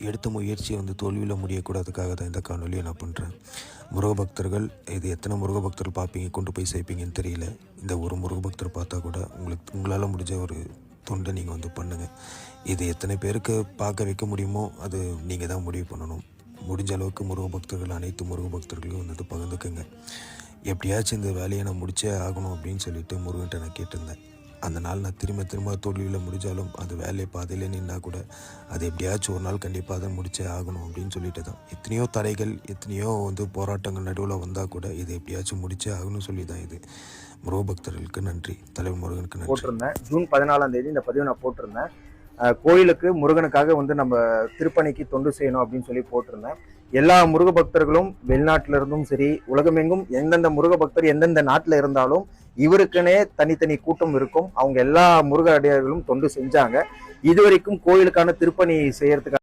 எடுத்த முயற்சியை வந்து தோல்வியில் முடியக்கூடாதுக்காக தான் இந்த காணொலியை நான் பண்ணுறேன். முருக பக்தர்கள் இது எத்தனை முருக பக்தர்கள் பார்ப்பீங்க, கொண்டு போய் சேர்ப்பீங்கன்னு தெரியல. இந்த ஒரு முருக பக்தர் பார்த்தா கூட உங்களால் முடிஞ்ச ஒரு தொண்டை நீங்கள் வந்து பண்ணுங்கள். இது எத்தனை பேருக்கு பார்க்க வைக்க முடியுமோ அது நீங்கள் தான் முடிவு பண்ணணும். முடிஞ்ச அளவுக்கு முருக பக்தர்கள் அனைத்து முருக பக்தர்களையும் வந்துட்டு பகிர்ந்துக்குங்க. எப்படியாச்சும் இந்த வேலையை நான் முடிச்சே ஆகணும் அப்படின்னு சொல்லிட்டு முருகன்ட்ட நான் கேட்டிருந்தேன். அந்த நாள் நான் திரும்ப தோல்வியில் முடிஞ்சாலும் அந்த வேலையை பாதையில் நின்னா கூட அது எப்படியாச்சும் ஒரு நாள் கண்டிப்பாக அதை முடிச்சே ஆகணும் அப்படின்னு சொல்லிட்டு தான். எத்தனையோ தடைகள், எத்தனையோ வந்து போராட்டங்கள் நடுவில் வந்தால் கூட இதை எப்படியாச்சும் முடிச்சே ஆகணும்னு சொல்லி தான் இது. முருக பக்தர்களுக்கு நன்றி, தலைவர் முருகனுக்கு நன்றி. போட்டிருந்தேன் ஜூன் 14ஆம் தேதி இந்த பதிவு நான் போட்டிருந்தேன். கோயிலுக்கு முருகனுக்காக வந்து நம்ம திருப்பணிக்கு தொண்டு செய்யணும் அப்படின்னு சொல்லி போட்டிருந்தேன். எல்லா முருக பக்தர்களும் வெளிநாட்டில இருந்தும் சரி, உலகமெங்கும் எந்தெந்த முருக பக்தர் எந்தெந்த நாட்டில் இருந்தாலும் இவருக்குனே தனித்தனி கூட்டம் இருக்கும். அவங்க எல்லா முருக அடியார்களும் தொண்டு செஞ்சாங்க. இதுவரைக்கும் கோயிலுக்கான திருப்பணி செய்யறதுக்காக